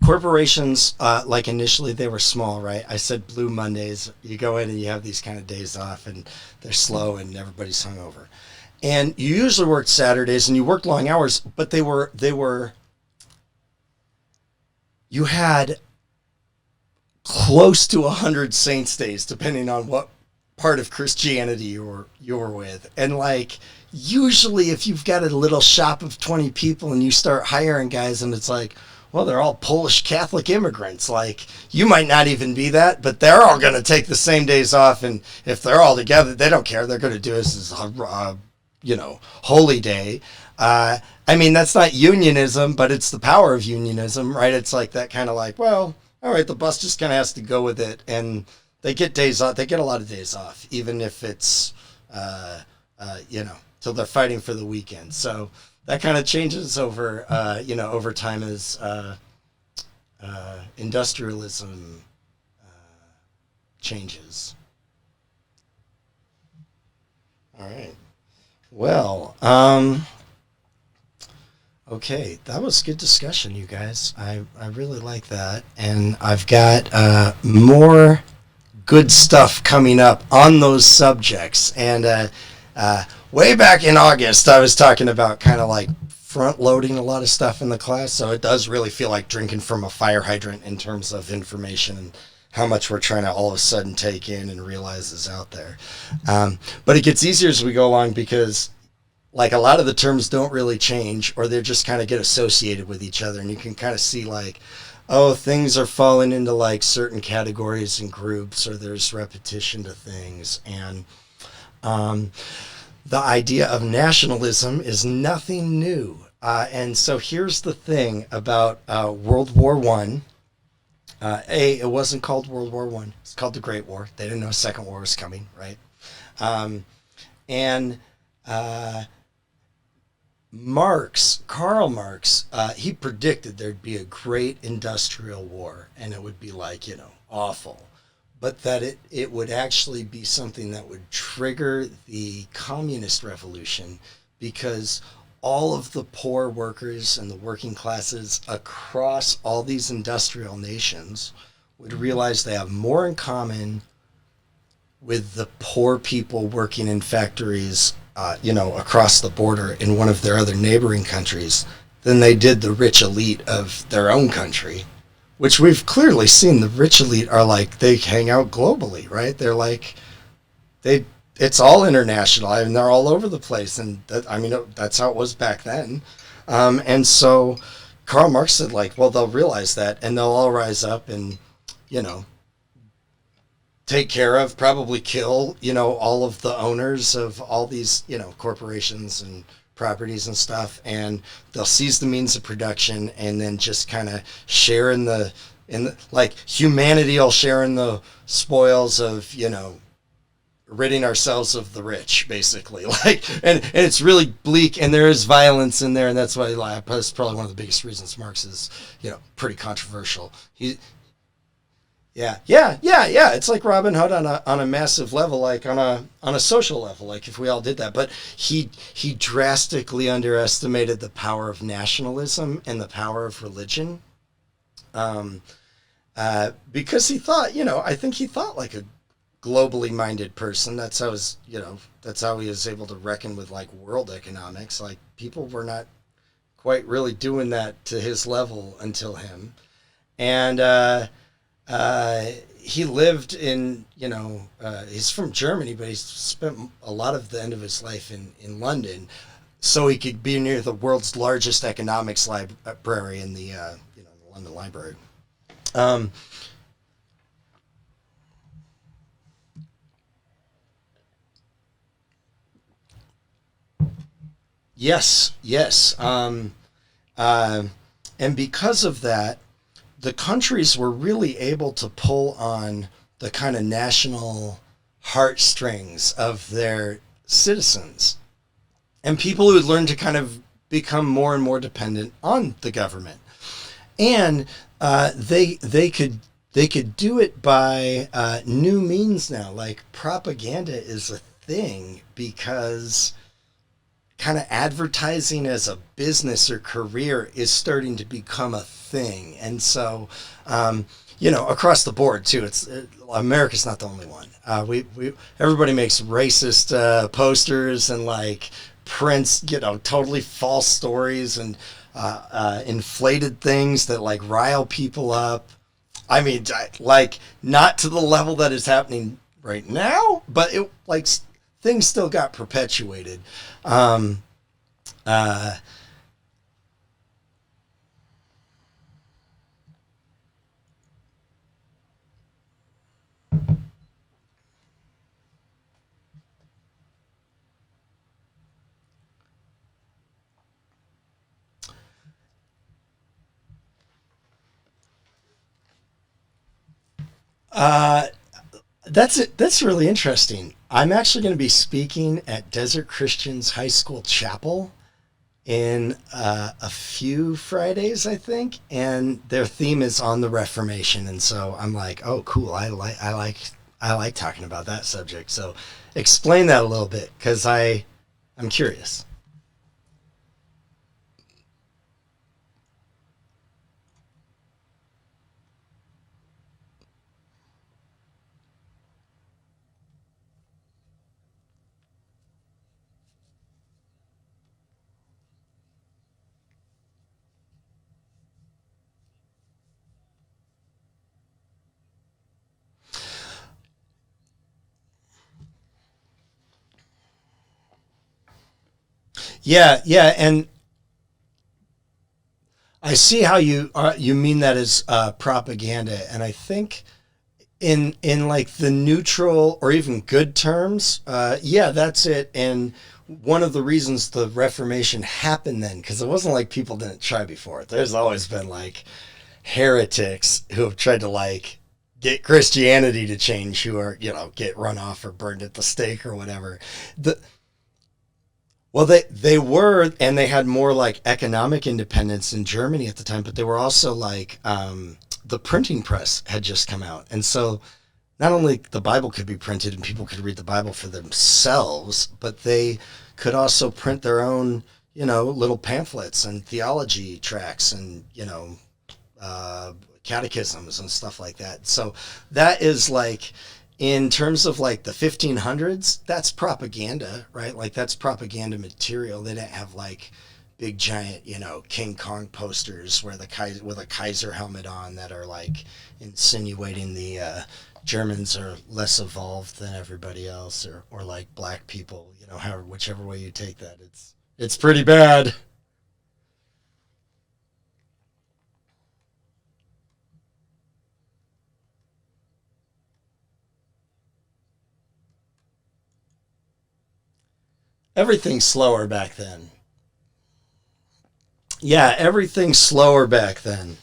corporations, like initially they were small, right? I said Blue Mondays. You go in and you have these kind of days off, and they're slow, and everybody's hungover. And you usually worked Saturdays, and you worked long hours, but they were you had close to 100 saints days, depending on what part of Christianity you were with, and like usually if you've got a little shop of 20 people and you start hiring guys, and it's like, well, they're all Polish Catholic immigrants. Like, you might not even be that, but they're all going to take the same days off. And if they're all together, they don't care. They're going to do this as holy day. I mean, that's not unionism, but it's the power of unionism, right? It's like that kind of like, well, all right, the bus just kind of has to go with it. And they get days off. They get a lot of days off, even if it's, till they're fighting for the weekend. So that kind of changes over, over time as industrialism changes. All right. Well, okay, that was good discussion, you guys. I really like that. And I've got more good stuff coming up on those subjects. And way back in August, I was talking about kind of like front loading a lot of stuff in the class. So it does really feel like drinking from a fire hydrant in terms of information and how much we're trying to all of a sudden take in and realize is out there. But it gets easier as we go along because like a lot of the terms don't really change, or they just kind of get associated with each other. And you can kind of see like, oh, things are falling into like certain categories and groups, or there's repetition to things. And the idea of nationalism is nothing new. And so here's the thing about World War One. It wasn't called World War One. It's called the Great War. They didn't know a second war was coming, right? Karl Marx, he predicted there'd be a great industrial war, and it would be like, awful. But that it would actually be something that would trigger the communist revolution, because all of the poor workers and the working classes across all these industrial nations would realize they have more in common with the poor people working in factories, across the border in one of their other neighboring countries than they did the rich elite of their own country, which we've clearly seen. The rich elite are like, they hang out globally, right? They're like, it's all international, and they're all over the place. And that's how it was back then. And so Karl Marx said, like, well, they'll realize that, and they'll all rise up and, take care of, probably kill, all of the owners of all these, corporations and properties and stuff. And they'll seize the means of production and then just kind of share in the, like, humanity will share in the spoils of, ridding ourselves of the rich, basically. Like, and it's really bleak, and there is violence in there. And that's why, that's probably one of the biggest reasons Marx is, pretty controversial. Yeah. It's like Robin Hood on a massive level, like on a social level, like if we all did that. But he drastically underestimated the power of nationalism and the power of religion, because he thought, I think he thought like a globally minded person. That's how he was able to reckon with like world economics. Like, people were not quite really doing that to his level until him, and. He lived in, he's from Germany, but he spent a lot of the end of his life in London, so he could be near the world's largest economics library in the London Library. Yes. And because of that, the countries were really able to pull on the kind of national heartstrings of their citizens, and people who had learned to kind of become more and more dependent on the government. And they could do it by new means now. Like, propaganda is a thing, because kind of advertising as a business or career is starting to become a thing. And so, across the board too, America's not the only one. We everybody makes racist posters and like prints, totally false stories and inflated things that like rile people up. I mean, like not to the level that is happening right now, but it like things still got perpetuated. Um, uh, uh, that's it. That's really interesting. I'm actually going to be speaking at Desert Christians High School Chapel in a few Fridays, I think, and their theme is on the Reformation, and so I'm like, oh, cool. I like talking about that subject. So, explain that a little bit, because I'm curious. Yeah, yeah, and I see how you mean that as propaganda, and I think in like the neutral or even good terms, yeah, that's it. And one of the reasons the Reformation happened then, because it wasn't like people didn't try before. There's always been like heretics who have tried to like get Christianity to change, who are get run off or burned at the stake or whatever. The Well, they were, and they had more like economic independence in Germany at the time, but they were also like the printing press had just come out, and so not only the Bible could be printed and people could read the Bible for themselves, but they could also print their own, little pamphlets and theology tracts and uh, catechisms and stuff like that. So that is like, in terms of like the 1500s, that's propaganda, right? Like that's propaganda material. They didn't have like big giant, King Kong posters where the Kaiser with a Kaiser helmet on that are like insinuating the Germans are less evolved than everybody else, or like black people, however, whichever way you take that, it's pretty bad. Everything's slower back then. Yeah, everything's slower back then.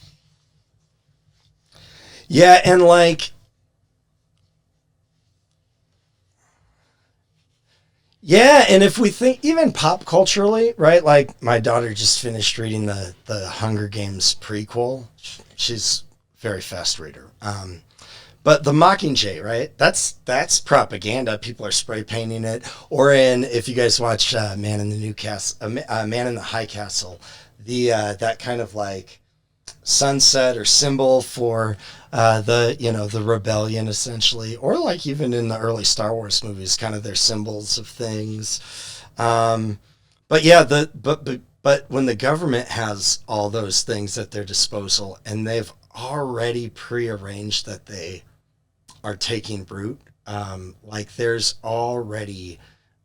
Yeah, and like, yeah, and if we think even pop culturally, right? Like my daughter just finished reading the Hunger Games prequel. She's a very fast reader. But the Mockingjay, right? That's propaganda. People are spray painting it. Or in, if you guys watch Man in the Man in the High Castle, the that kind of like sunset or symbol for the rebellion essentially, or like even in the early Star Wars movies, kind of their symbols of things. Um, but yeah, but when the government has all those things at their disposal and they've already prearranged that they are taking root, like there's already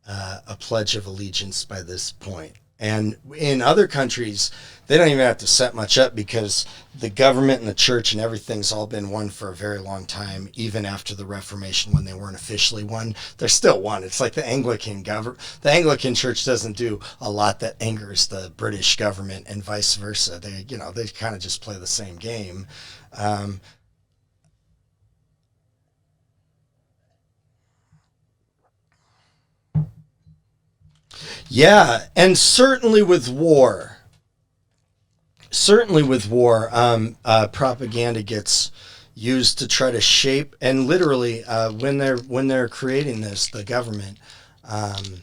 a pledge of allegiance by this point. And in other countries, they don't even have to set much up because the government and the church and everything's all been one for a very long time. Even after the Reformation, when they weren't officially one, they're still one. It's like the Anglican Church doesn't do a lot that angers the British government, and vice versa. They kind of just play the same game. Um, yeah, and certainly with war, propaganda gets used to try to shape, and literally when they're creating this, the government, um,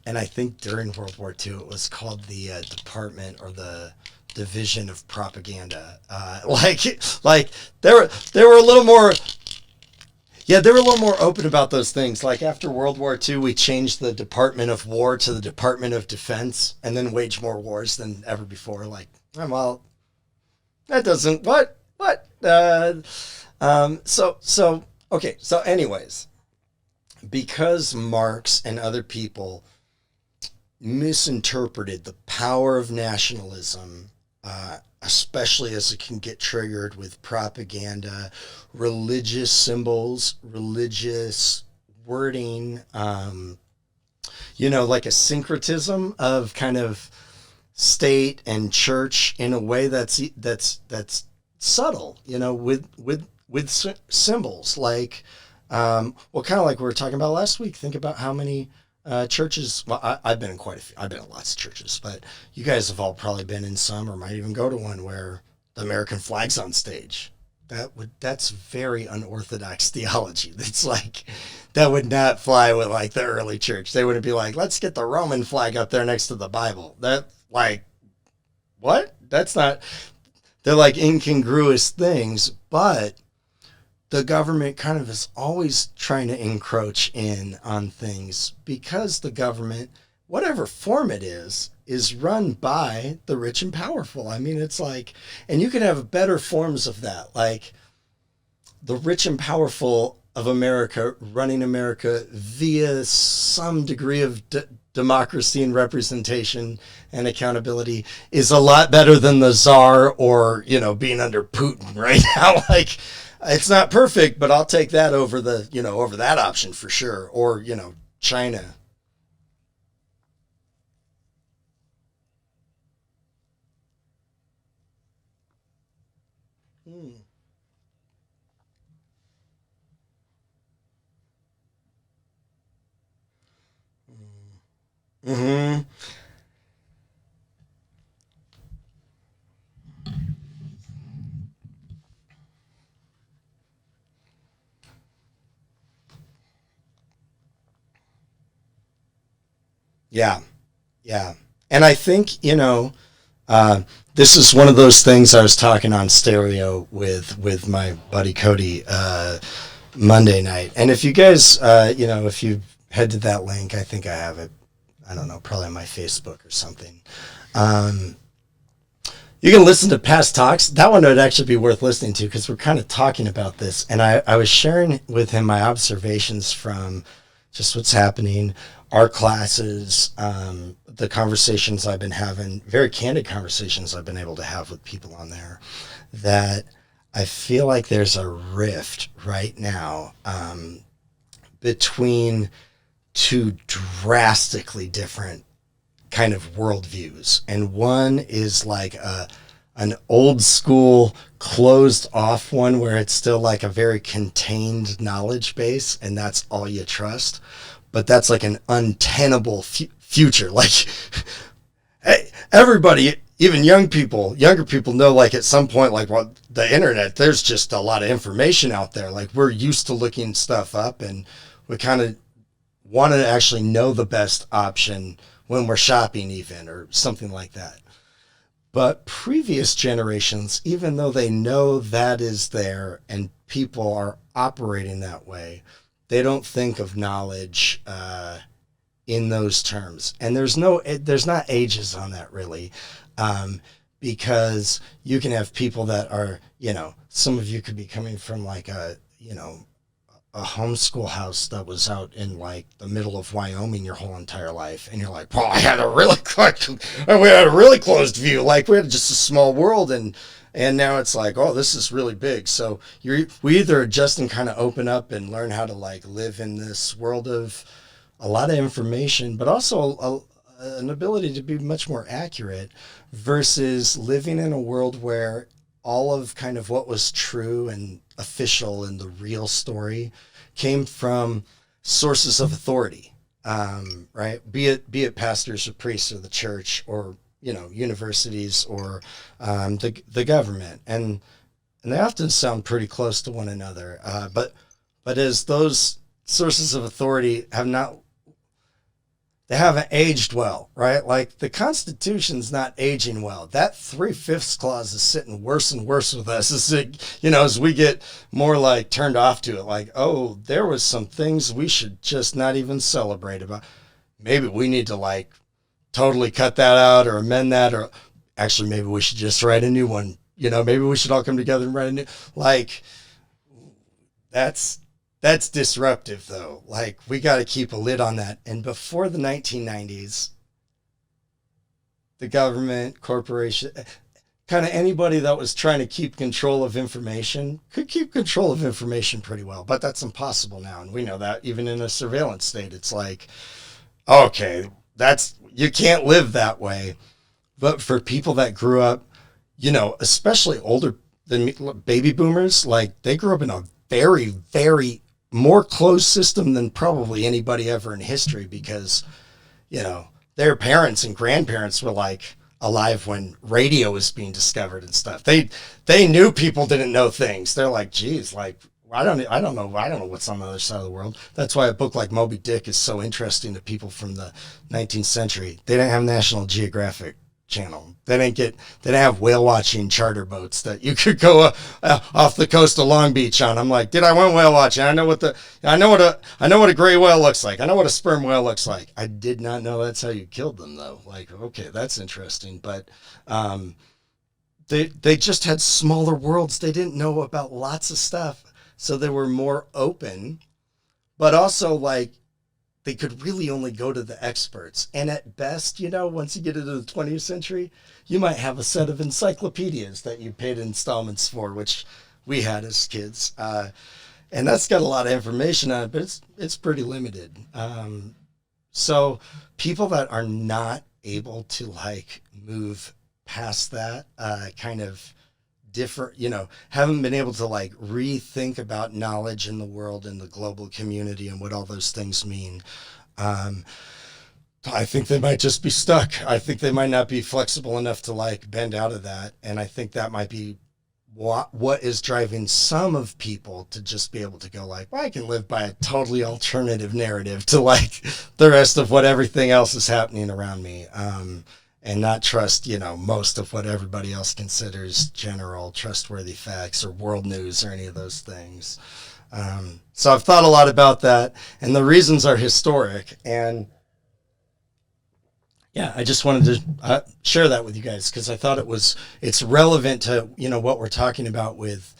and I think during World War II it was called the Department or the Division of Propaganda. Like they were a little more. Yeah, they were a little more open about those things. Like after World War II, we changed the Department of War to the Department of Defense, and then waged more wars than ever before. Like, well, that doesn't what. So okay. So, anyways, because Marx and other people misinterpreted the power of nationalism, especially as it can get triggered with propaganda, religious symbols, religious wording, like a syncretism of kind of state and church in a way that's subtle, with symbols like, kind of like we were talking about last week. Think about how many churches. Well, I've been in quite a few. I've been in lots of churches, but you guys have all probably been in some, or might even go to one where the American flag's on stage. That's very unorthodox theology. That's like that would not fly with like the early church. They wouldn't be like, let's get the Roman flag up there next to the Bible. That like what? That's not. They're like incongruous things, but the government kind of is always trying to encroach in on things because the government, whatever form it is run by the rich and powerful. I mean, it's like, and you can have better forms of that, like the rich and powerful of America running America via some degree of democracy and representation and accountability is a lot better than the czar or, being under Putin right now. Like, it's not perfect, but I'll take that over over that option for sure. Or, China. Mm. Mm-hmm. Yeah. Yeah. And I think, this is one of those things I was talking on stereo with my buddy Cody Monday night. And if you guys, if you head to that link, I think I have it. I don't know, probably on my Facebook or something. Um, you can listen to past talks. That one would actually be worth listening to because we're kind of talking about this. And I was sharing with him my observations from just what's happening, our classes, the conversations I've been having, very candid conversations I've been able to have with people on there, that I feel like there's a rift right now between two drastically different kind of worldviews. And one is like an old school closed off one where it's still like a very contained knowledge base and that's all you trust. But that's like an untenable future. Like everybody, even younger people know, like at some point, like, well, the internet, there's just a lot of information out there. Like we're used to looking stuff up and we kind of want to actually know the best option when we're shopping even or something like that. But previous generations, even though they know that is there and people are operating that way, they don't think of knowledge in those terms. And there's not ages on that really, because you can have people that are, some of you could be coming from like a homeschool house that was out in like the middle of Wyoming your whole entire life, and you're like, well, we had a really closed view, like we had just a small world, and now it's like, oh, this is really big. So we either adjust and kind of open up and learn how to like live in this world of a lot of information, but also an ability to be much more accurate versus living in a world where all of kind of what was true and official and the real story came from sources of authority, right? Be it pastors or priests or the church or universities or the government, and they often sound pretty close to one another. But as those sources of authority have not they haven't aged well, right? Like the Constitution's not aging well. That 3/5 clause is sitting worse and worse with us as as we get more like turned off to it. Like, oh, there was some things we should just not even celebrate about. Maybe we need to like totally cut that out or amend that, or actually maybe we should just write a new one. Maybe we should all come together and write a new, like, that's disruptive though. Like we got to keep a lid on that. And before the 1990s, the government, corporation, kind of anybody that was trying to keep control of information could keep control of information pretty well. But that's impossible now, and we know that even in a surveillance state, it's like, okay, that's you can't live that way. But for people that grew up, especially older than baby boomers, like they grew up in a very, very more closed system than probably anybody ever in history because, their parents and grandparents were like alive when radio was being discovered and stuff. They knew people didn't know things. They're like, geez, like I don't know what's on the other side of the world. That's why a book like Moby Dick is so interesting to people from the 19th century. They didn't have National Geographic Channel. They didn't have whale watching charter boats that you could go off the coast of Long Beach on. I'm like, I went whale watching. I know what a gray whale looks like. I know what a sperm whale looks like. I did not know that's how you killed them though. Like, okay, that's interesting. But they just had smaller worlds. They didn't know about lots of stuff, so they were more open. But also like they could really only go to the experts. And at best, once you get into the 20th century, you might have a set of encyclopedias that you paid installments for, which we had as kids. And that's got a lot of information on it, but it's pretty limited. So people that are not able to like move past that kind of different, haven't been able to like rethink about knowledge in the world and the global community and what all those things mean. I think they might just be stuck. I think they might not be flexible enough to like bend out of that. And I think that might be what is driving some of people to just be able to go like, well, I can live by a totally alternative narrative to like the rest of what everything else is happening around me. And not trust, most of what everybody else considers general trustworthy facts or world news or any of those things. So I've thought a lot about that, and the reasons are historic. And yeah, I just wanted to share that with you guys because I thought it's relevant to, what we're talking about with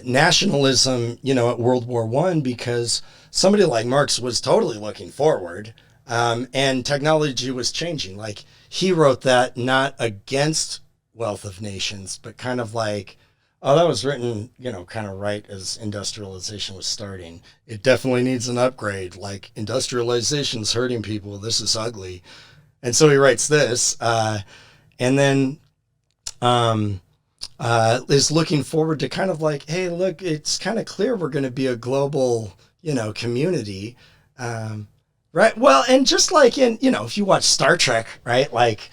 nationalism, at World War I, because somebody like Marx was totally looking forward. And technology was changing. Like he wrote that not against wealth of nations, but kind of like, oh, that was written, kind of right as industrialization was starting. It definitely needs an upgrade. Like industrialization's hurting people. This is ugly. And so he writes this, and then is looking forward to kind of like, hey, look, it's kind of clear we're going to be a global, community. Right. Well, and just like in, if you watch Star Trek, right, like,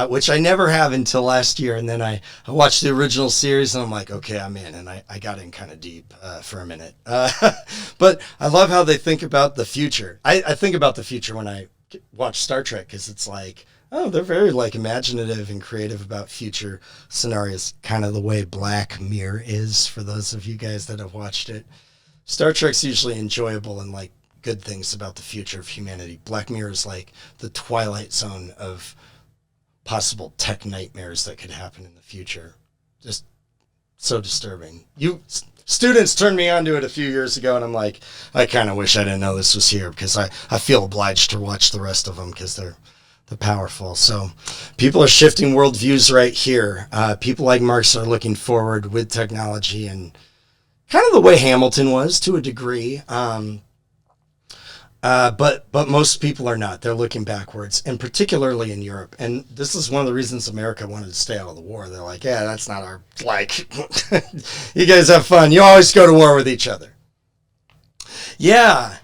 which I never have until last year. And then I watched the original series and I'm like, okay, I'm in. And I got in kind of deep for a minute. But I love how they think about the future. I think about the future when I watch Star Trek because it's like, oh, they're very like imaginative and creative about future scenarios, kind of the way Black Mirror is for those of you guys that have watched it. Star Trek's usually enjoyable and like good things about the future of humanity. Black Mirror is like the twilight zone of possible tech nightmares that could happen in the future. Just so disturbing. You students turned me onto it a few years ago, and I'm like, I kind of wish I didn't know this was here because I feel obliged to watch the rest of them because they're powerful. So people are shifting worldviews right here. People like Marx are looking forward with technology and kind of the way Hamilton was to a degree. But most people are not. They're looking backwards, and particularly in Europe. And this is one of the reasons America wanted to stay out of the war. They're like, yeah, that's not our, like, you guys have fun. You always go to war with each other. Yeah.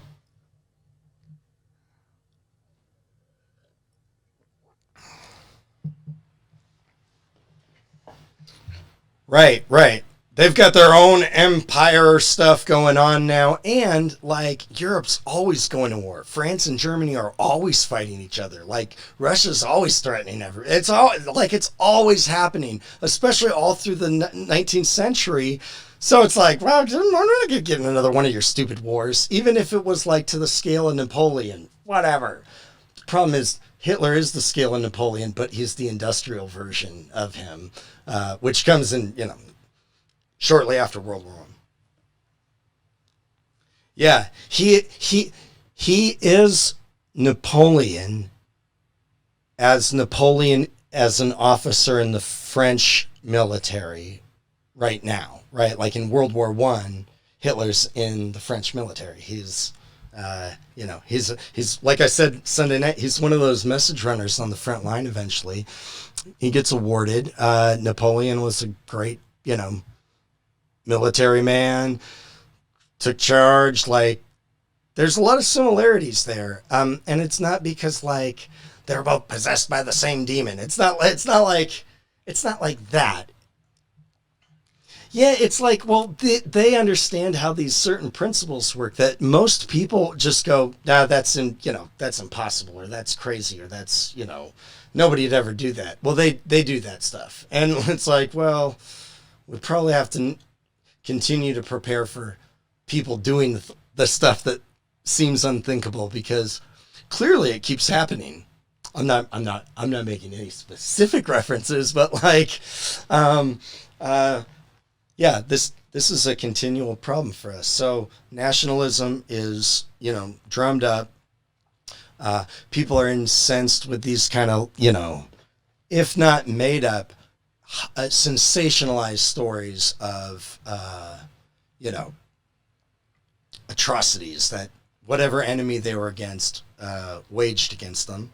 Right, right. they've got their own empire stuff going on now, and like Europe's always going to war. France and Germany are always fighting each other. Like Russia's always threatening it's all like it's always happening, especially all through the 19th century. So it's like, well, I'm not gonna get in another one of your stupid wars, even if it was like to the scale of Napoleon. Whatever. The problem is Hitler is the scale of Napoleon, but he's the industrial version of him, which comes in, shortly after World War One. Yeah, he is Napoleon as an officer in the French military right now, right? Like in World War One, Hitler's in the French military. He's like I said Sunday night. He's one of those message runners on the front line. Eventually, he gets awarded. Napoleon was a great, military man, took charge. Like, there's a lot of similarities there, and it's not because like they're both possessed by the same demon. It's not like that. Yeah, it's like, well, they understand how these certain principles work that most people just go, nah, that's impossible, or that's crazy, or that's, nobody'd ever do that. Well, they do that stuff, and it's like, well, we probably have to continue to prepare for people doing the stuff that seems unthinkable, because clearly it keeps happening. I'm not making any specific references, but like, yeah, this is a continual problem for us. So nationalism is, drummed up. People are incensed with these kind of, if not made up, sensationalized stories of, atrocities that whatever enemy they were against waged against them.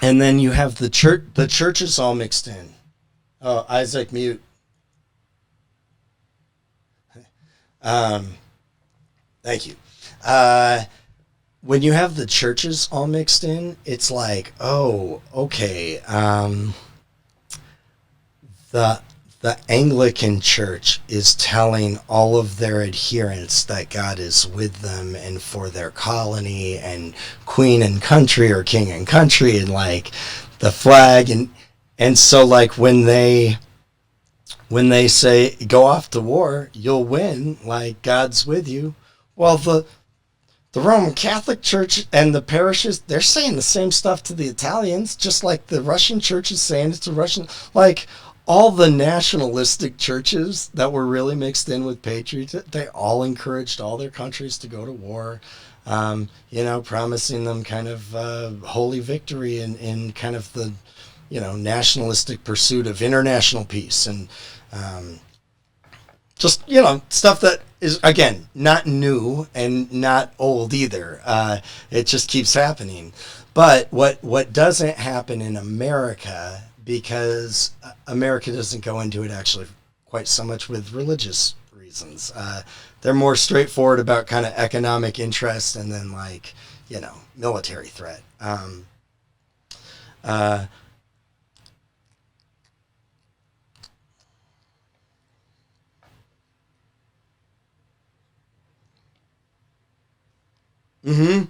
And then you have the church. The church is all mixed in. Oh, Isaac, mute. Thank you. When you have the churches all mixed in, it's like, oh, okay. The Anglican Church is telling all of their adherents that God is with them and for their colony and queen and country, or king and country, and like the flag, and so like when they say go off to war, you'll win, like God's with you. Well, the Roman Catholic Church and the parishes, they're saying the same stuff to the Italians, just like the Russian church is saying it to Russian. Like, all the nationalistic churches that were really mixed in with patriots, they all encouraged all their countries to go to war, promising them kind of holy victory in kind of the, nationalistic pursuit of international peace, and just, stuff that is, again, not new and not old either. It just keeps happening. But what doesn't happen in America, because America doesn't go into it actually quite so much with religious reasons. They're more straightforward about kind of economic interest and then like, military threat. Mm-hmm.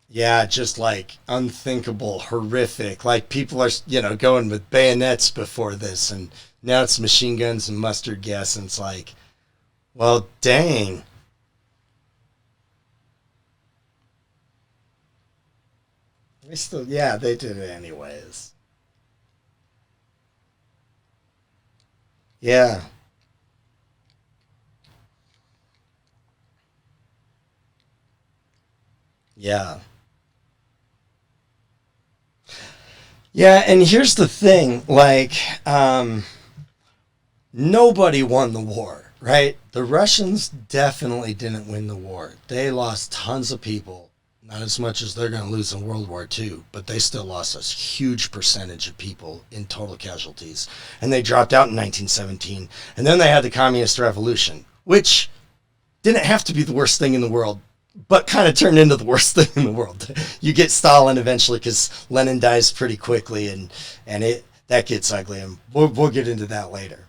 Yeah, just like unthinkable, horrific. Like people are, going with bayonets before this, and now it's machine guns and mustard gas, and it's like, well, dang. Yeah, they did it anyways. Yeah, yeah. Yeah, and here's the thing, like, nobody won the war, right? The Russians definitely didn't win the war. They lost tons of people, not as much as they're going to lose in World War II, but they still lost a huge percentage of people in total casualties. And they dropped out in 1917. And then they had the Communist Revolution, which didn't have to be the worst thing in the world, but kind of turned into the worst thing in the world. You get Stalin eventually because Lenin dies pretty quickly, and it that gets ugly, and we'll get into that later.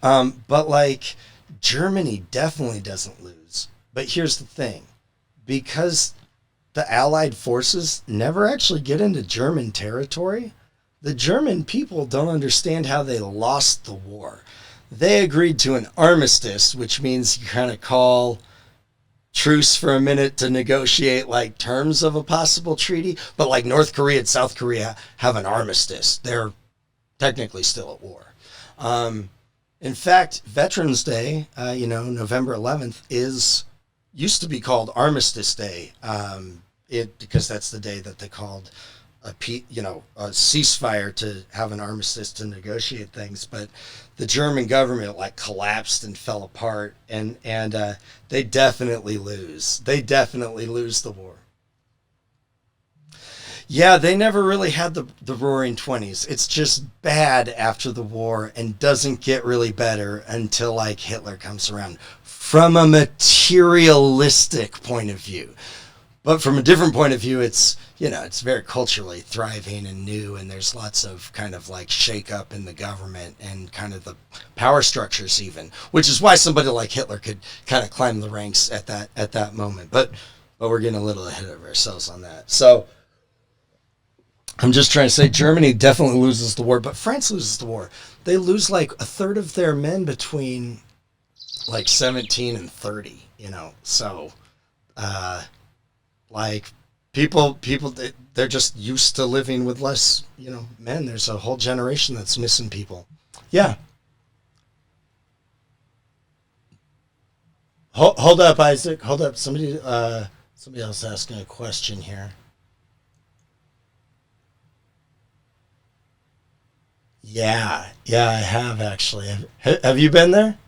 But like Germany definitely doesn't lose. But here's the thing, because the Allied forces never actually get into German territory, the German people don't understand how they lost the war. They agreed to an armistice, which means you kind of call truce for a minute to negotiate like terms of a possible treaty. But like North Korea and South Korea have an armistice. They're technically still at war. In fact, Veterans Day, November 11th used to be called Armistice Day. Because that's the day that they called a ceasefire to have an armistice to negotiate things. But the German government like collapsed and fell apart, and they definitely lose. They definitely lose the war. Yeah, they never really had the Roaring Twenties. It's just bad after the war and doesn't get really better until like Hitler comes around from a materialistic point of view. But from a different point of view, it's very culturally thriving and new, and there's lots of kind of like shake up in the government and kind of the power structures even, which is why somebody like Hitler could kind of climb the ranks at that moment. But we're getting a little ahead of ourselves on that. So I'm just trying to say Germany definitely loses the war, but France loses the war. They lose like a third of their men between like 17 and 30, so like people they're just used to living with less men. There's a whole generation that's missing people. Yeah. Hold up, Isaac, hold up. Somebody else asking a question here. Yeah, I have actually. Have you been there?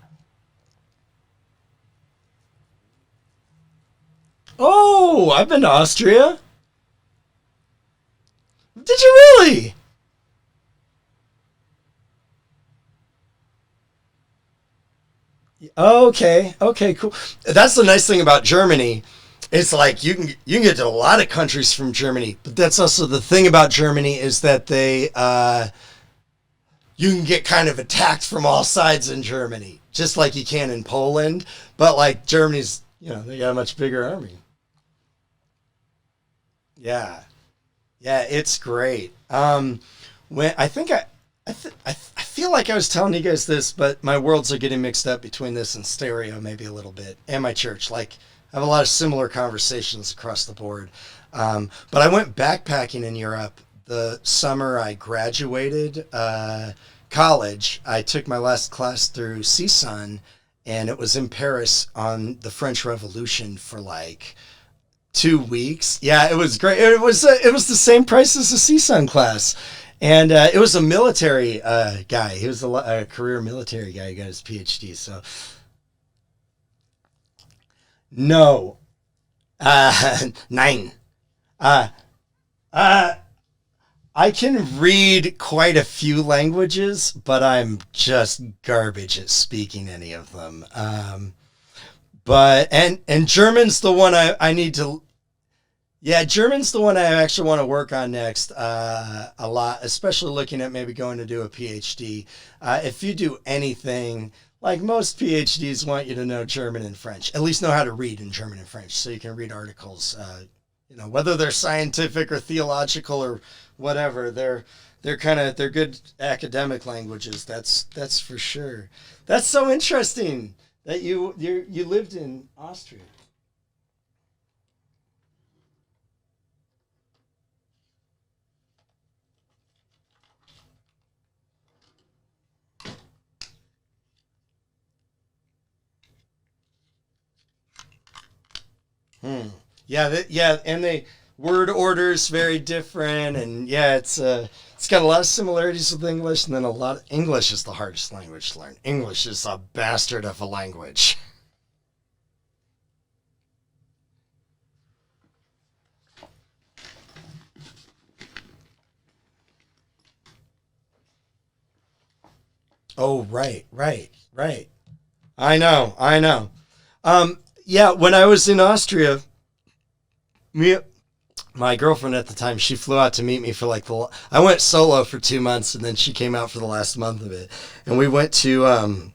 Oh, I've been to Austria. Did you really? Okay, cool. That's the nice thing about Germany. It's like you can get to a lot of countries from Germany, but that's also the thing about Germany is that they you can get kind of attacked from all sides in Germany, just like you can in Poland. But like Germany's, they got a much bigger army. Yeah, yeah, it's great. When I think I feel like I was telling you guys this, but my worlds are getting mixed up between this and stereo, maybe a little bit, and my church. Like, I have a lot of similar conversations across the board. But I went backpacking in Europe the summer I graduated college. I took my last class through CSUN, and it was in Paris on the French Revolution for like 2 weeks. Yeah, it was great. It was the same price as the CSUN class, and it was a military guy. He was a career military guy. He got his PhD. So no, nine. Uh, uh, I can read quite a few languages, but I'm just garbage at speaking any of them. But and German's the one I need to. Yeah, German's the one I actually want to work on next a lot, especially looking at maybe going to do a PhD. If you do anything, like most PhDs want you to know German and French, at least know how to read in German and French, so you can read articles. Whether they're scientific or theological or whatever, they're good academic languages. That's for sure. That's so interesting that you lived in Austria. Hmm. Yeah, yeah, and the word order is very different, and yeah, it's got a lot of similarities with English, and then a lot. English is the hardest language to learn. English is a bastard of a language. Oh, right. I know. Yeah, when I was in Austria, me my girlfriend at the time, she flew out to meet me for like I went solo for 2 months, and then she came out for the last month of it, and we went to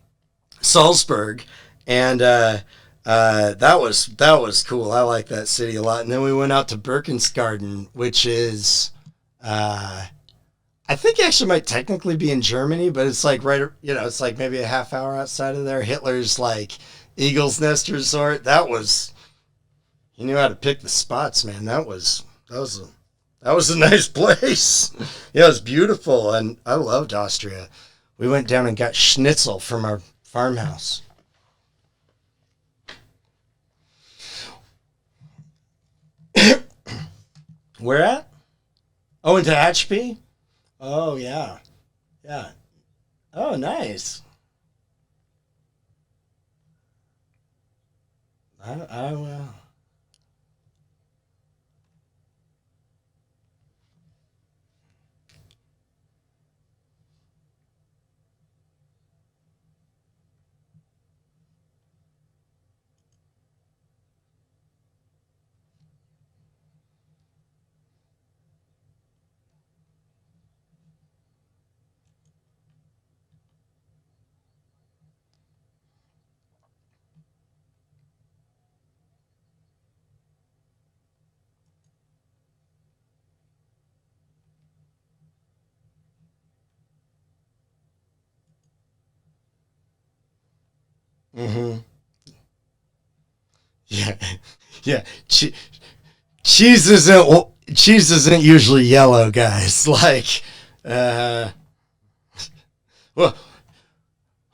Salzburg, and that was cool. I like that city a lot. And then we went out to Berchtesgaden, which is uh, I think actually might technically be in Germany, but it's like right, it's like maybe a half hour outside of there. Hitler's like Eagle's Nest Resort. He knew how to pick the spots, man. That was a nice place. Yeah, it was beautiful, and I loved Austria. We went down and got schnitzel from our farmhouse. Where at? Oh, into Hatchby? Oh, yeah. Yeah. Oh, nice. I will. Mm-hmm. Yeah. Yeah. Cheese isn't usually yellow, guys. Like, uh, well,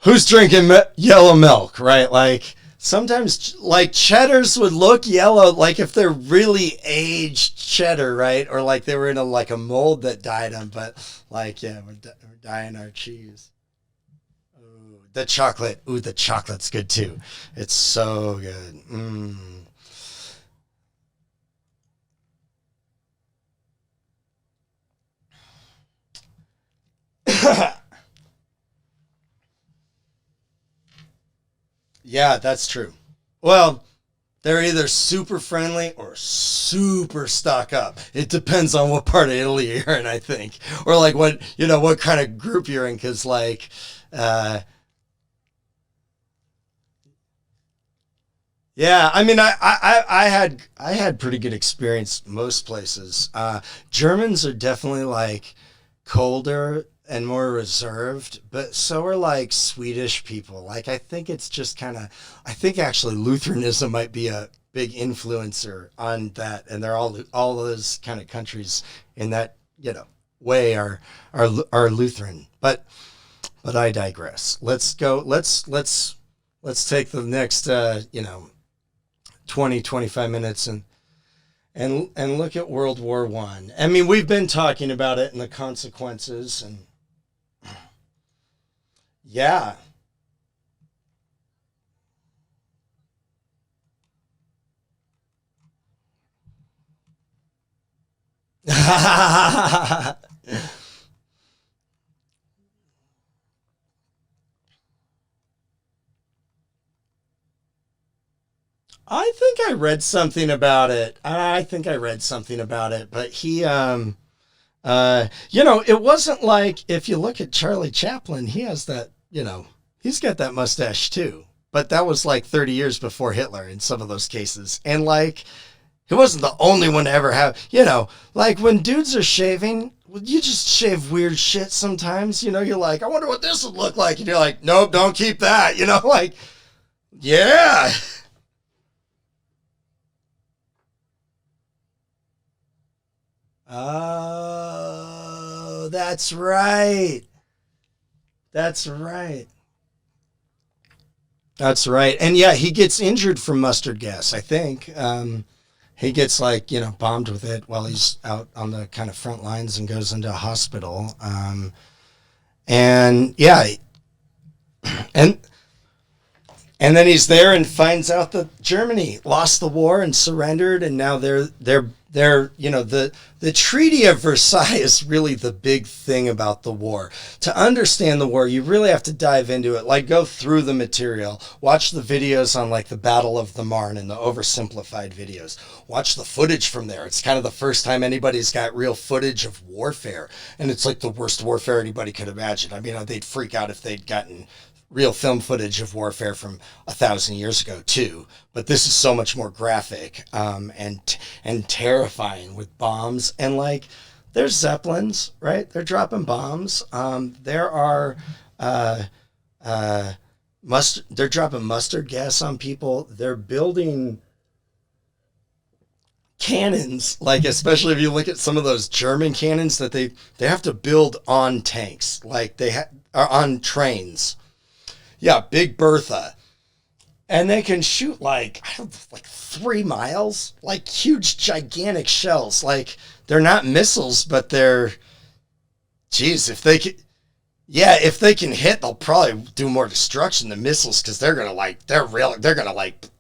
who's drinking yellow milk, right? Like sometimes, like cheddars would look yellow, like if they're really aged cheddar, right? Or like they were in a mold that dyed them. But like, yeah, we're dyeing our cheese. Ooh, the chocolate. Ooh, the chocolate's good too. It's so good. Mm. Yeah, that's true. Well, they're either super friendly or super stuck up. It depends on what part of Italy you're in, I think, or like what kind of group you're in. Because uh, yeah, I mean, I had pretty good experience most places. Germans are definitely like colder and more reserved, but so are like Swedish people. Like I think it's just kind of, I think actually Lutheranism might be a big influencer on that, and they're all those kind of countries in that way are Lutheran. But I digress. Let's go. Let's take the next 20 to 25 minutes and look at World War One. I mean, we've been talking about it and the consequences, and yeah. I think I read something about it. I think I read something about it, but it wasn't like, if you look at Charlie Chaplin, he has that, he's got that mustache too. But that was like 30 years before Hitler in some of those cases. And like, he wasn't the only one to ever have, like when dudes are shaving, well, you just shave weird shit sometimes. You're like, I wonder what this would look like. And you're like, nope, don't keep that. Like, yeah. Oh, that's right. That's right. That's right. And yeah, he gets injured from mustard gas, I think. He gets like, bombed with it while he's out on the kind of front lines and goes into a hospital. And yeah, and and then he's there and finds out that Germany lost the war and surrendered, and now they're they're, the Treaty of Versailles is really the big thing about the war. To understand the war, you really have to dive into it, like go through the material, watch the videos on like the Battle of the Marne and the oversimplified videos, watch the footage from there. It's kind of the first time anybody's got real footage of warfare, and it's like the worst warfare anybody could imagine. I mean, they'd freak out if they'd gotten real film footage of warfare from 1,000 years ago too, but this is so much more graphic, and terrifying with bombs, and like there's zeppelins, right? They're dropping bombs. There are they're dropping mustard gas on people. They're building cannons, like especially if you look at some of those German cannons that they have to build on tanks, like are on trains. Yeah, Big Bertha. And they can shoot like 3 miles, like huge, gigantic shells. Like they're not missiles, but they're, geez, if they can hit, they'll probably do more destruction than missiles, because they're gonna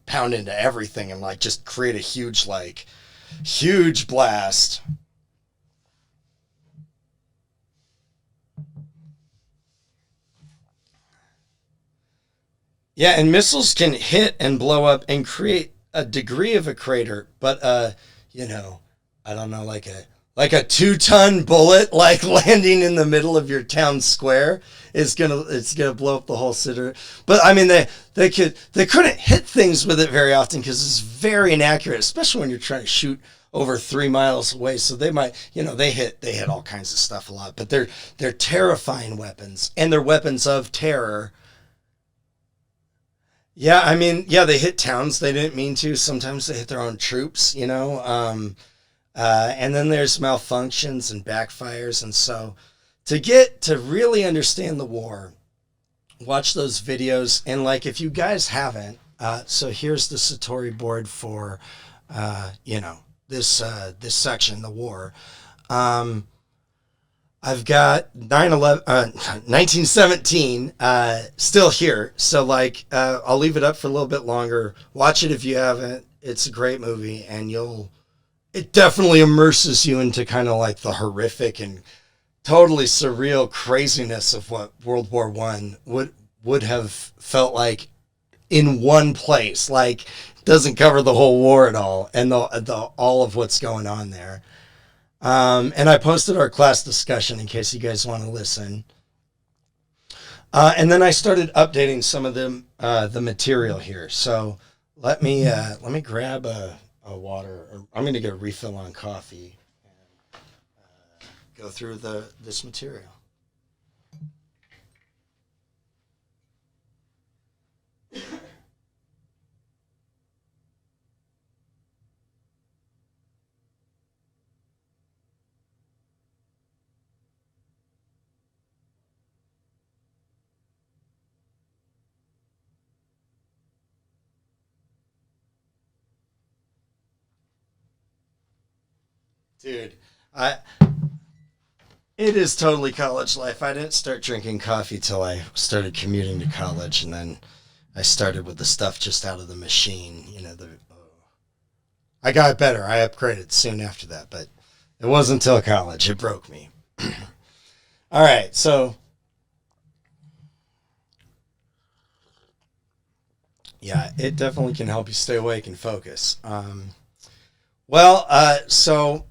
pound into everything and like just create a huge blast. Yeah, and missiles can hit and blow up and create a degree of a crater, but you know, I don't know, like a 2-ton bullet like landing in the middle of your town square is it's gonna blow up the whole city. But I mean, they couldn't hit things with it very often because it's very inaccurate, especially when you're trying to shoot over 3 miles away. So they might, they hit all kinds of stuff a lot, but they're terrifying weapons, and they're weapons of terror. Yeah, I mean, yeah, they hit towns they didn't mean to. Sometimes they hit their own troops. And then there's malfunctions and backfires. And so to really understand the war, watch those videos. And like, if you guys haven't, so here's the Satori board for, this section, the war. I've got 1917 still here. So like, I'll leave it up for a little bit longer. Watch it if you haven't. It's a great movie, and it definitely immerses you into kind of like the horrific and totally surreal craziness of what World War I would have felt like in one place. Like, doesn't cover the whole war at all, and the all of what's going on there. And I posted our class discussion in case you guys want to listen. And then I started updating some of the material here. So let me grab a water. I'm going to get a refill on coffee and go through this material. Dude, it is totally college life. I didn't start drinking coffee till I started commuting to college, and then I started with the stuff just out of the machine. I got better. I upgraded soon after that, but it wasn't until college. It broke me. All right, so yeah, it definitely can help you stay awake and focus. So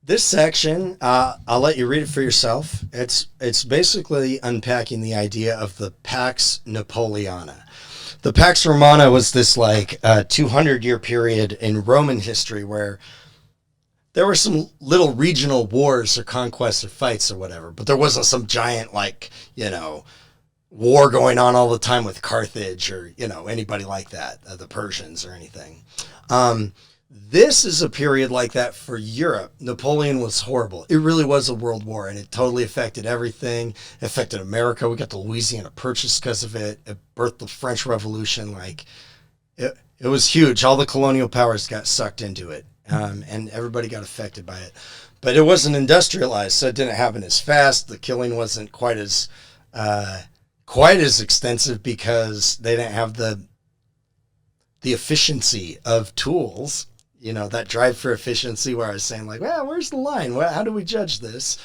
this section, I'll let you read it for yourself. It's basically unpacking the idea of the Pax Napoleona. The Pax Romana was this 200-year period in Roman history where there were some little regional wars or conquests or fights or whatever, but there wasn't some giant war going on all the time with Carthage or anybody like that, the Persians or anything. This is a period like that for Europe. Napoleon was horrible. It really was a world war, and it totally affected everything. It affected America. We got the Louisiana Purchase because of it. It birthed the French Revolution. It was huge. All the colonial powers got sucked into it, and everybody got affected by it. But it wasn't industrialized, so it didn't happen as fast. The killing wasn't quite as extensive because they didn't have the efficiency of tools. that drive for efficiency where I was saying like, well, where's the line? How do we judge this?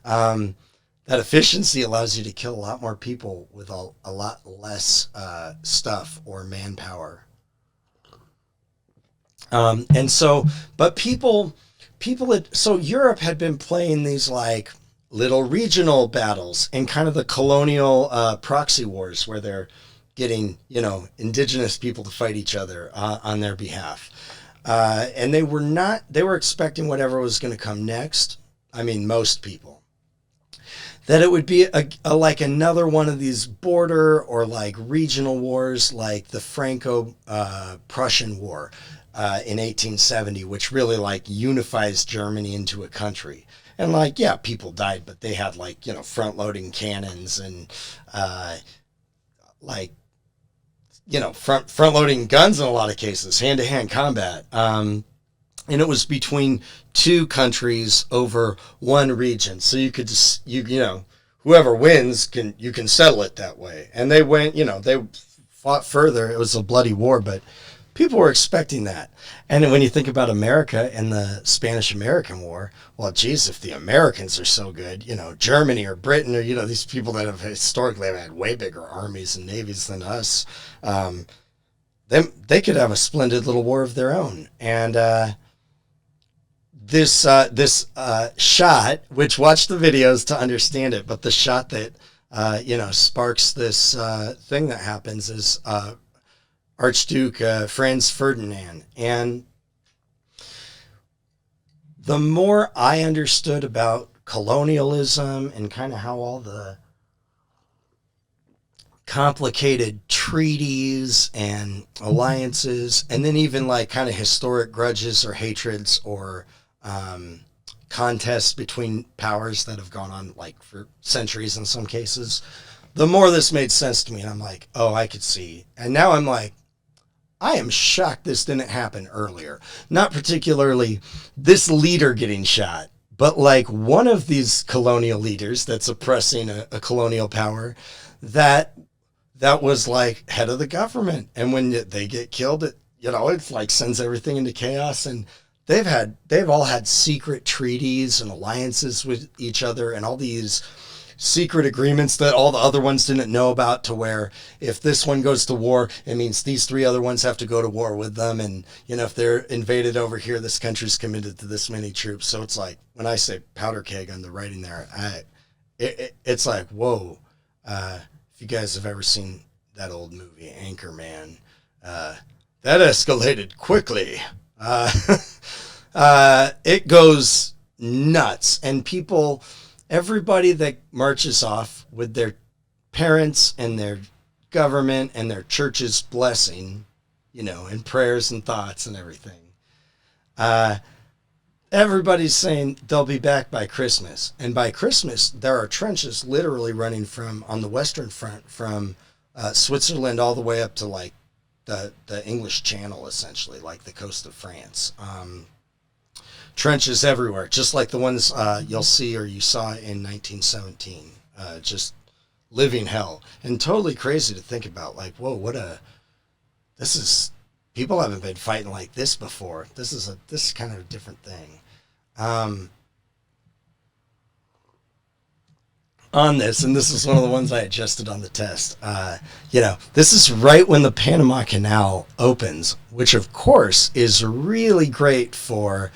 That efficiency allows you to kill a lot more people with a lot less stuff or manpower. And so, but so Europe had been playing these like little regional battles and kind of the colonial proxy wars where they're getting, indigenous people to fight each other on their behalf. And they were expecting whatever was going to come next. I mean, most people. That it would be like another one of these border or like regional wars like the Franco-Prussian War in 1870, which really like unifies Germany into a country. And like, yeah, people died, but they had like, front-loading cannons and front-loading guns in a lot of cases, hand-to-hand combat. And it was between two countries over one region. So you could just, whoever wins you can settle it that way. And they went, they fought further. It was a bloody war, but people were expecting that. And when you think about America and the Spanish-American War, well, geez, if the Americans are so good, Germany or Britain or, these people that have historically had way bigger armies and navies than us, they could have a splendid little war of their own. And this shot, which watch the videos to understand it, but the shot that sparks this thing that happens is Archduke Franz Ferdinand. And the more I understood about colonialism and kind of how all the complicated treaties and alliances, and then even like kind of historic grudges or hatreds or contests between powers that have gone on like for centuries in some cases, the more this made sense to me. And I'm like, oh, I could see. And now I'm like, I am shocked this didn't happen earlier. Not particularly this leader getting shot, but like one of these colonial leaders that's oppressing a colonial power that was like head of the government. And when they get killed, it's like sends everything into chaos. And they've all had secret treaties and alliances with each other and all these secret agreements that all the other ones didn't know about, to where if this one goes to war, it means these three other ones have to go to war with them. And, if they're invaded over here, this country's committed to this many troops. So it's like, when I say powder keg on the writing there, it's like, whoa. If you guys have ever seen that old movie, Anchorman, that escalated quickly. It goes nuts. And everybody that marches off with their parents and their government and their church's blessing, and prayers and thoughts and everything. Everybody's saying they'll be back by Christmas. And by Christmas, there are trenches literally running on the Western Front from Switzerland all the way up to like the English Channel, essentially, like the coast of France. Trenches everywhere, just like the ones you'll see or you saw in 1917. Just living hell. And totally crazy to think about. Like, whoa, people haven't been fighting like this before. This is kind of a different thing. On this, and this is one of the ones I adjusted on the test. This is right when the Panama Canal opens, which of course is really great for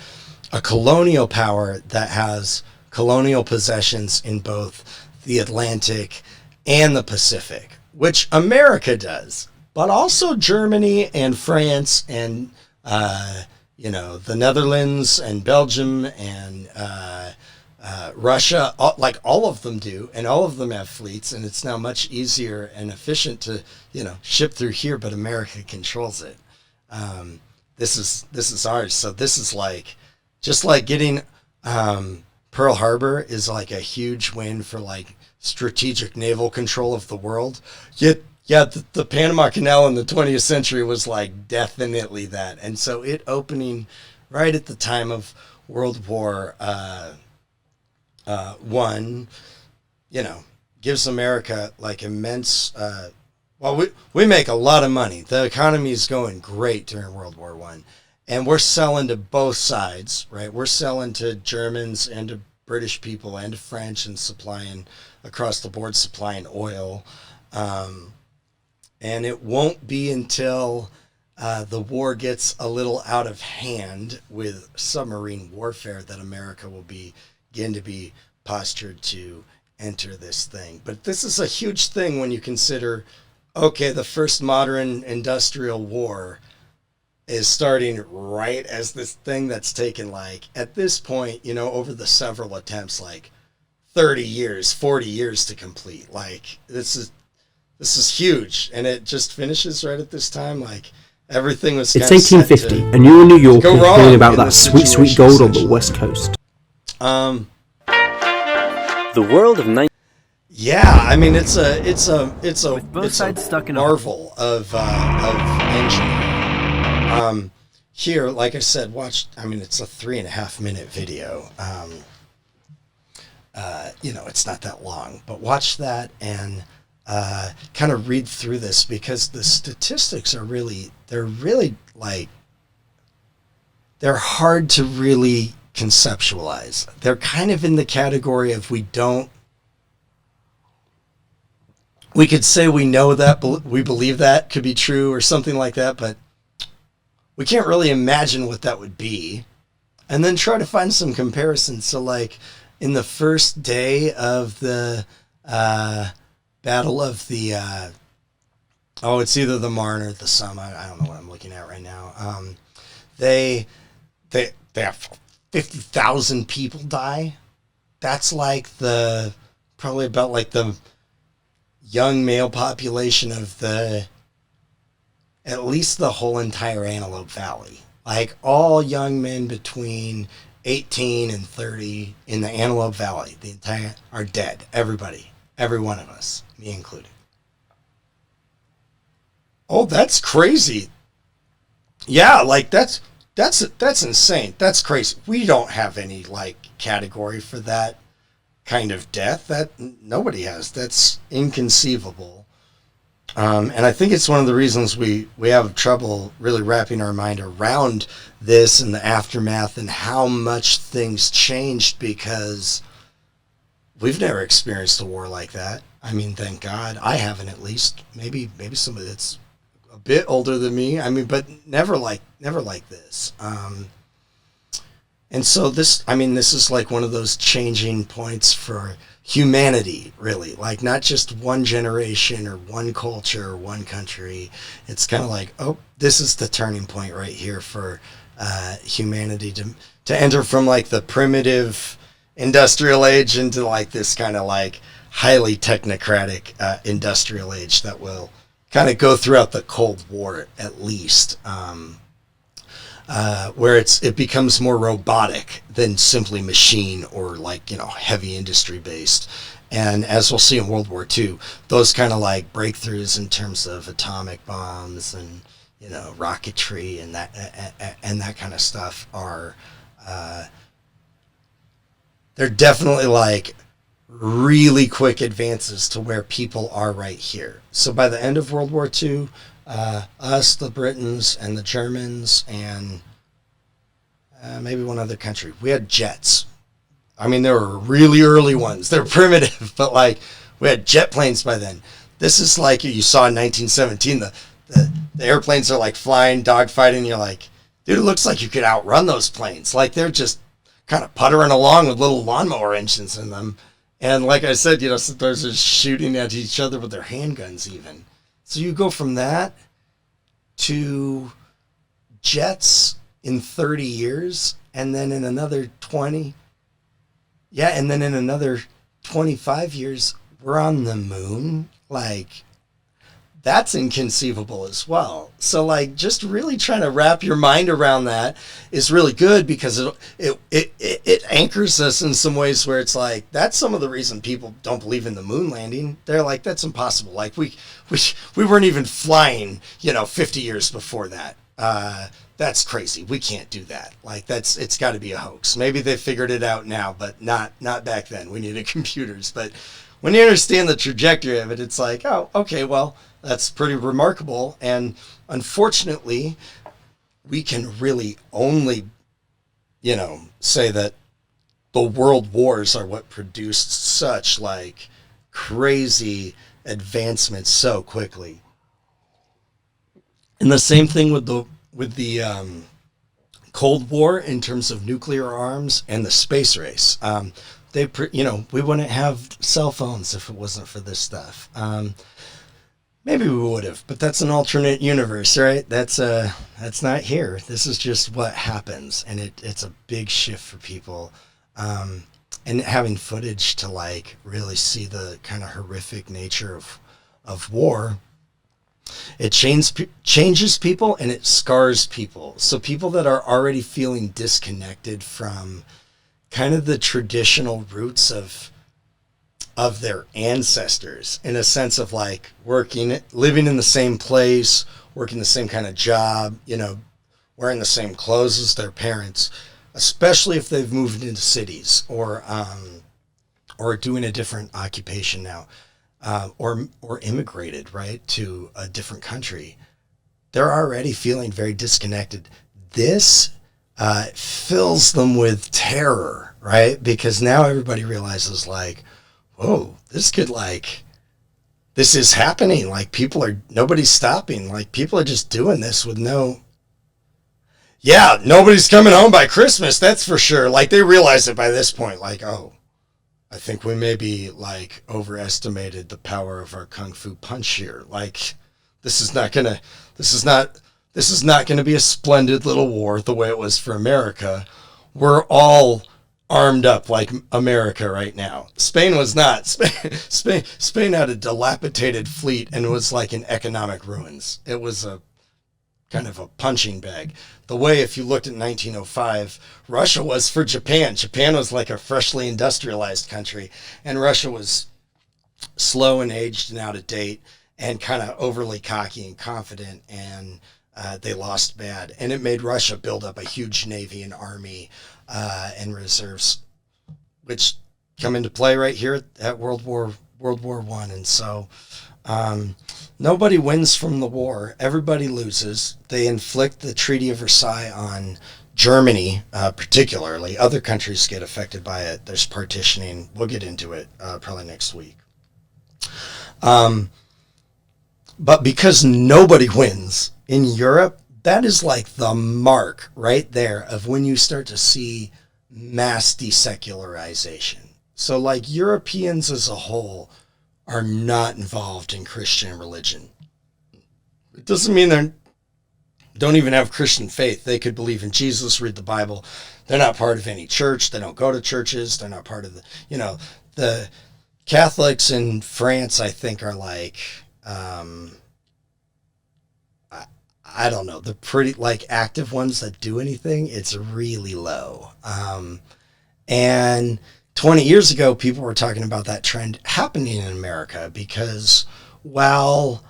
a colonial power that has colonial possessions in both the Atlantic and the Pacific, which America does, but also Germany and France and, the Netherlands and Belgium and Russia, all of them do, and all of them have fleets, and it's now much easier and efficient to, ship through here, but America controls it. This is ours. So this is like, just like getting Pearl Harbor is like a huge win for like strategic naval control of the world. Yet, the Panama Canal in the 20th century was like definitely that. And so it opening right at the time of World War One, gives America like immense. We make a lot of money. The economy is going great during World War One. And we're selling to both sides, right? We're selling to Germans and to British people and to French and supplying across the board, supplying oil. Um, and it won't be until the war gets a little out of hand with submarine warfare that America will begin to be postured to enter this thing. But this is a huge thing when you consider, okay, the first modern industrial war is starting right as this thing that's taken, like, at this point, you know, over the several attempts, like 30 years, 40 years to complete. Like, this is huge, and it just finishes right at this time. Like, everything was It's kind of 1850, and you're in New York and hearing about that sweet, sweet gold on the West Coast. The world of yeah, I mean, it's a both sides stuck in marvel of engineering. Here, like I said, watch. I mean, it's a 3.5 minute video. You know, it's not that long, but watch that and kind of read through this, because the statistics are they're really like, they're hard to really conceptualize. They're kind of in the category of we could say we know that, we believe that could be true or something like that, but we can't really imagine what that would be. And then try to find some comparisons. So, like, in the first day of the Battle of the, it's either the Marne or the Somme. I don't know what I'm looking at right now. They have 50,000 people die. That's like probably about like the young male population of at least the whole entire Antelope Valley. Like, all young men between 18 and 30 in the Antelope Valley, are dead. Everybody, every one of us, me included. Oh, that's crazy. Yeah, like that's insane. That's crazy. We don't have any like category for that kind of death. That nobody has. That's inconceivable. And I think it's one of the reasons we have trouble really wrapping our mind around this and the aftermath and how much things changed, because we've never experienced a war like that. I mean, thank God. I haven't, at least. Maybe somebody that's a bit older than me. I mean, but never like this. And so this is like one of those changing points for humanity, really. Like, not just one generation or one culture or one country. It's kind of like, oh, this is the turning point right here for humanity to enter from like the primitive industrial age into like this kind of like highly technocratic industrial age that will kind of go throughout the Cold War, at least. Where it becomes more robotic than simply machine or like, you know, heavy industry based. And as we'll see in World War II, those kind of like breakthroughs in terms of atomic bombs and, you know, rocketry and that kind of stuff are, they're definitely like really quick advances to where people are right here. So by the end of World War II, us, the Britons, and the Germans, and maybe one other country, we had jets. I mean, they were really early ones. They're primitive, but like, we had jet planes by then. This is like you saw in 1917. The airplanes are like flying, dogfighting. You're like, dude, it looks like you could outrun those planes. Like, they're just kind of puttering along with little lawnmower engines in them. And like I said, you know, sometimes they're shooting at each other with their handguns even. So you go from that to jets in 30 years, and then in another 20, and then in another 25 years, we're on the moon. Like, that's inconceivable as well. So like, just really trying to wrap your mind around that is really good, because it anchors us in some ways where it's like, that's some of the reason people don't believe in the moon landing. They're like, that's impossible. Like, we weren't even flying, you know, 50 years before that. That's crazy. We can't do that. Like, it's got to be a hoax. Maybe they figured it out now, but not back then. We needed computers. But when you understand the trajectory of it, it's like, oh, okay, well, that's pretty remarkable. And unfortunately, we can really only, say that the world wars are what produced such like crazy advancements so quickly. And the same thing with the Cold War in terms of nuclear arms and the space race. We wouldn't have cell phones if it wasn't for this stuff. Maybe we would have, but that's an alternate universe, right? That's not here. This is just what happens, and it's a big shift for people. And having footage to like really see the kind of horrific nature of war, it changes people and it scars people. So people that are already feeling disconnected from kind of the traditional roots of their ancestors, in a sense of like living in the same place, working the same kind of job, wearing the same clothes as their parents, especially if they've moved into cities or doing a different occupation now, or immigrated, right, to a different country. They're already feeling very disconnected. This fills them with terror, right? Because now everybody realizes like, whoa, this is happening. Like nobody's stopping. Like people are just doing this with nobody's coming home by Christmas. That's for sure. Like they realize it by this point, like, oh, I think we maybe like overestimated the power of our Kung Fu punch here. Like this is not going to be a splendid little war the way it was for America. We're all armed up like America right now. Spain was not. Spain had a dilapidated fleet and was like in economic ruins. It was a kind of a punching bag. The way, if you looked at 1905, Russia was for Japan. Japan was like a freshly industrialized country, and Russia was slow and aged and out of date and kind of overly cocky and confident, and they lost bad. And it made Russia build up a huge navy and army and reserves, which come into play right here at World War I. And so nobody wins from the war. Everybody loses. They inflict the Treaty of Versailles on Germany, particularly. Other countries get affected by it. There's partitioning. We'll get into it probably next week. But because nobody wins in Europe, that is like the mark right there of when you start to see mass desecularization. So like Europeans as a whole are not involved in Christian religion. It doesn't mean they don't even have Christian faith. They could believe in Jesus, read the Bible. They're not part of any church. They don't go to churches. They're not part of the Catholics in France, I think, are like, I don't know, the pretty like active ones that do anything, it's really low. And 20 years ago, people were talking about that trend happening in America because while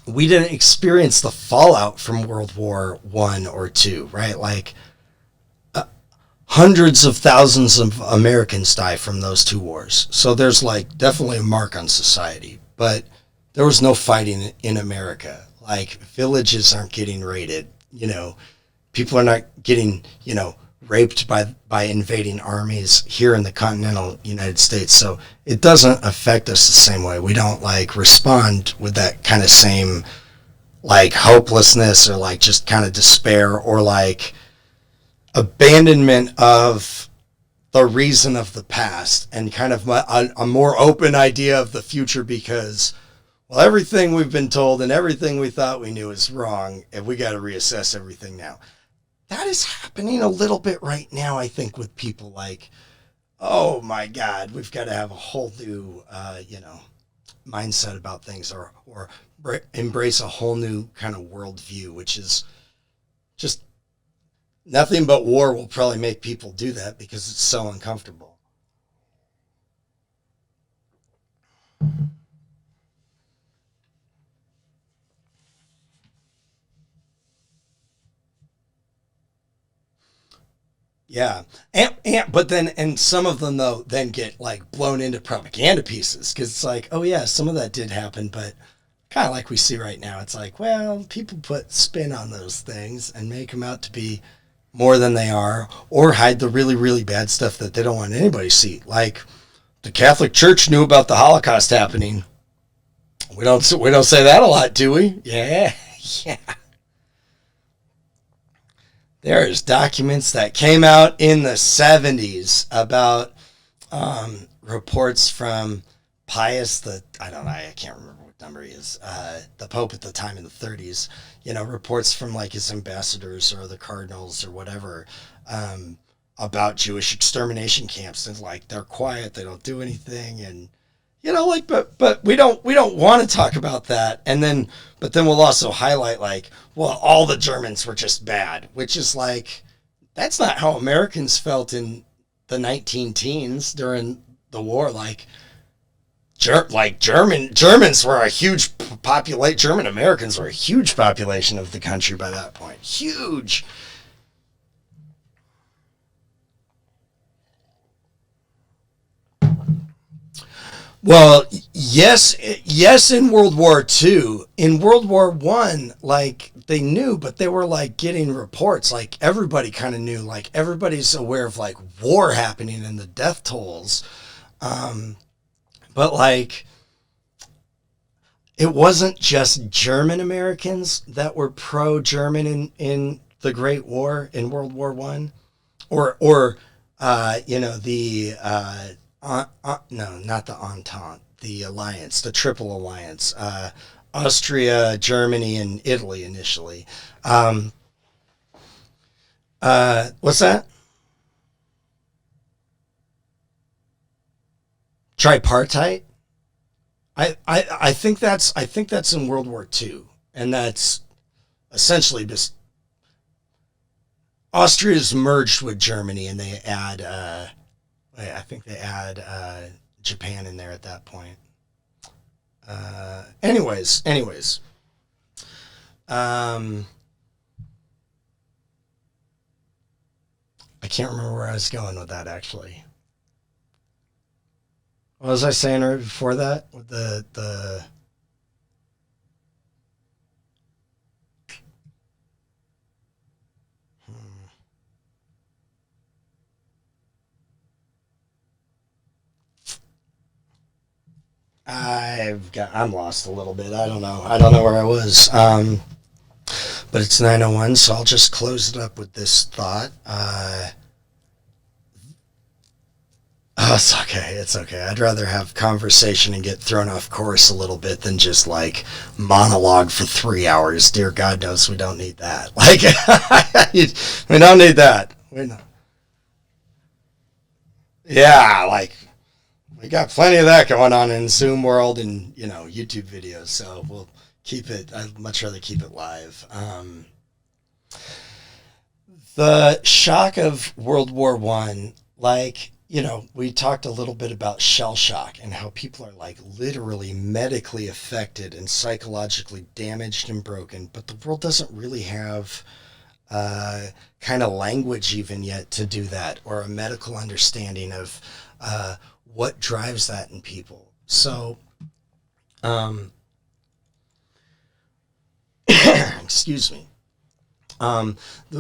we didn't experience the fallout from World War I or II, right? Like hundreds of thousands of Americans die from those two wars. So there's like definitely a mark on society, but there was no fighting in America. Like villages aren't getting raided, people are not getting, raped by invading armies here in the continental United States. So it doesn't affect us the same way. We don't like respond with that kind of same like hopelessness or like just kind of despair or like abandonment of the reason of the past and kind of a more open idea of the future because, well, everything we've been told and everything we thought we knew is wrong, and we got to reassess everything now. That is happening a little bit right now, I think, with people like, oh my God, we've got to have a whole new, mindset about things or embrace a whole new kind of worldview, which is just nothing but war will probably make people do that because it's so uncomfortable. Yeah. And some of them though then get like blown into propaganda pieces because it's like, oh yeah, some of that did happen, but kind of like we see right now. It's like, well, people put spin on those things and make them out to be more than they are, or hide the really, really bad stuff that they don't want anybody to see. Like the Catholic Church knew about the Holocaust happening. We don't say that a lot, do we? Yeah, yeah. There's documents that came out in the 70s about reports from Pius I can't remember what number he is, the Pope at the time in the 30s, reports from like his ambassadors or the cardinals or whatever, about Jewish extermination camps, and like they're quiet, they don't do anything, and but we don't want to talk about that, but then we'll also highlight like, well, all the Germans were just bad, which is like, that's not how Americans felt in the 19 teens during the war. Like Germans were a huge population. German Americans were a huge population of the country by that point. Huge. Well, yes, in World War II. In World War One, like they knew, but they were like getting reports. Like everybody kind of knew. Like everybody's aware of like war happening and the death tolls. But like, it wasn't just German Americans that were pro-German in the Great War in World War One, or no, not the Entente, the alliance, the Triple Alliance, Austria, Germany, and Italy initially. What's that? Tripartite. I think that's in World War II, and that's essentially just Austria's merged with Germany, and they add I think they add Japan in there at that point. Anyways, I can't remember where I was going with that actually. What was I saying right before that? With the I'm lost a little bit. I don't know where I was. But it's 9:01, so I'll just close it up with this thought. It's okay. It's okay. I'd rather have conversation and get thrown off course a little bit than just like monologue for 3 hours. Dear God knows we don't need that. Like, we don't need that. Yeah, like we got plenty of that going on in Zoom world and YouTube videos. So we'll keep it. I'd much rather keep it live. The shock of World War One, like. We talked a little bit about shell shock and how people are like literally medically affected and psychologically damaged and broken, but the world doesn't really have kind of language even yet to do that, or a medical understanding of what drives that in people. So, excuse me.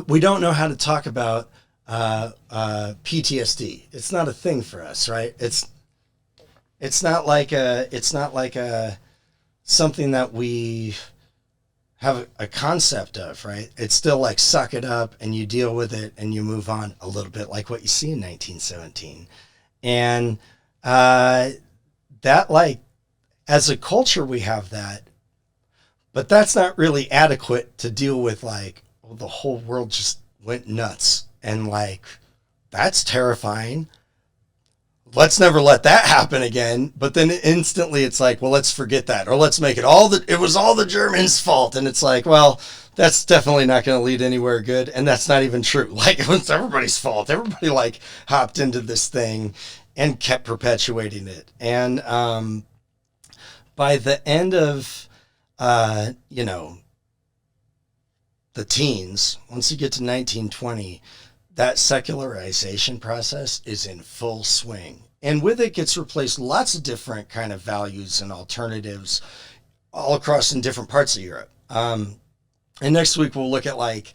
We don't know how to talk about PTSD. It's not a thing for us, right? It's not like a something that we have a concept of, right? It's still like suck it up and you deal with it and you move on a little bit, like what you see in 1917. And that, like, as a culture we have that, but that's not really adequate to deal with like, well, the whole world just went nuts. And like, that's terrifying. Let's never let that happen again. But then instantly it's like, well, let's forget that. Or let's make it it was all the Germans' fault. And it's like, well, that's definitely not going to lead anywhere good. And that's not even true. Like, it was everybody's fault. Everybody like hopped into this thing and kept perpetuating it. And by the end of, the teens, once you get to 1920, that secularization process is in full swing. And with it gets replaced lots of different kind of values and alternatives, all across in different parts of Europe. And next week we'll look at like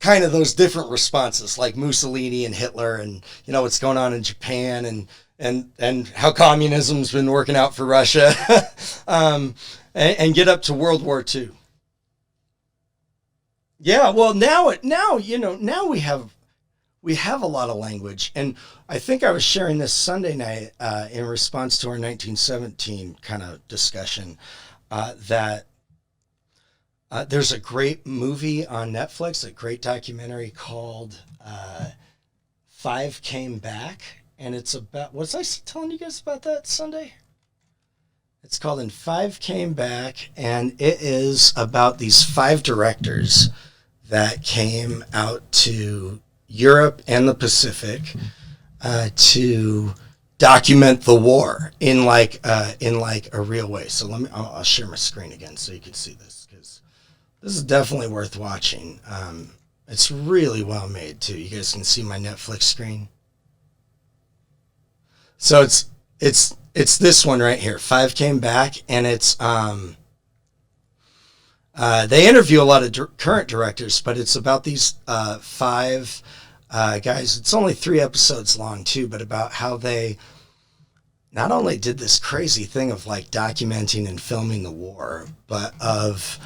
kind of those different responses, like Mussolini and Hitler, and what's going on in Japan, and how communism's been working out for Russia, and get up to World War II. Yeah, well, now we have a lot of language, and I think I was sharing this Sunday night in response to our 1917 kind of discussion that there's a great movie on Netflix, a great documentary called Five Came Back, and it's about, was I telling you guys about that Sunday? It's called "And Five Came Back," and it is about these 5 directors that came out to Europe and the Pacific to document the war in like a real way. So I'll share my screen again so you can see this, because this is definitely worth watching. It's really well made too. You guys can see my Netflix screen. So it's this one right here. 5 Came Back, and it's they interview a lot of current directors, but it's about these 5 guys. It's only 3 episodes long too, but about how they not only did this crazy thing of like documenting and filming the war, but of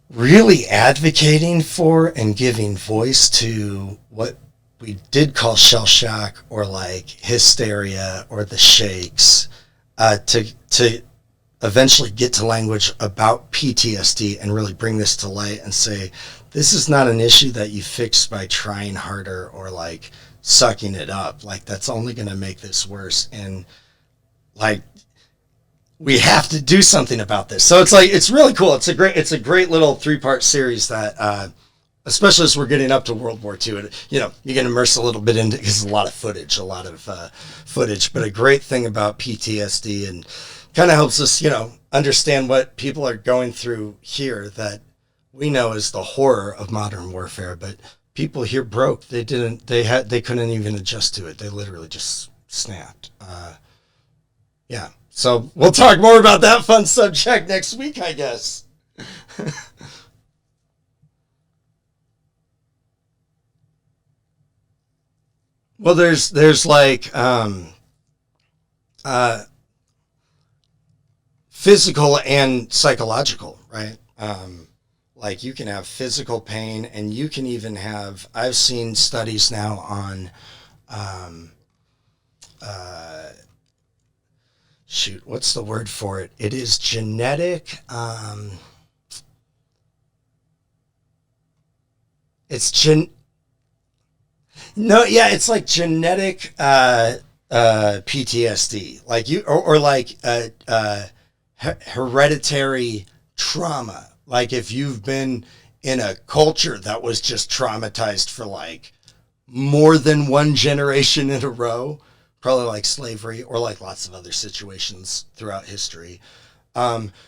really advocating for and giving voice to what we did call shell shock, or like hysteria, or the shakes, to eventually get to language about PTSD and really bring this to light and say, this is not an issue that you fix by trying harder or like sucking it up. Like, that's only going to make this worse. And like, we have to do something about this. So it's really cool. It's a great little 3-part series that, especially as we're getting up to World War II, and, you can immerse a little bit into, because there's a lot of footage, but a great thing about PTSD, and kind of helps us, understand what people are going through here that we know is the horror of modern warfare. But people here broke. They couldn't even adjust to it. They literally just snapped. Yeah. So we'll talk more about that fun subject next week, I guess. Well, there's like physical and psychological, right? Like, you can have physical pain, and you can even have, I've seen studies now on, what's the word for it? It is genetic. It's like genetic PTSD, like or like hereditary trauma. Like, if you've been in a culture that was just traumatized for like more than one generation in a row, probably like slavery, or like lots of other situations throughout history,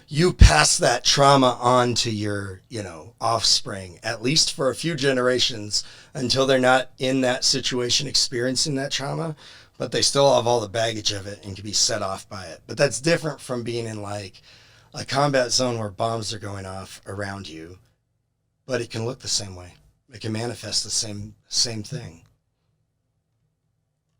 you pass that trauma on to your, offspring, at least for a few generations, until they're not in that situation experiencing that trauma, but they still have all the baggage of it and can be set off by it. But that's different from being in like a combat zone where bombs are going off around you, but it can look the same way. It can manifest the same thing.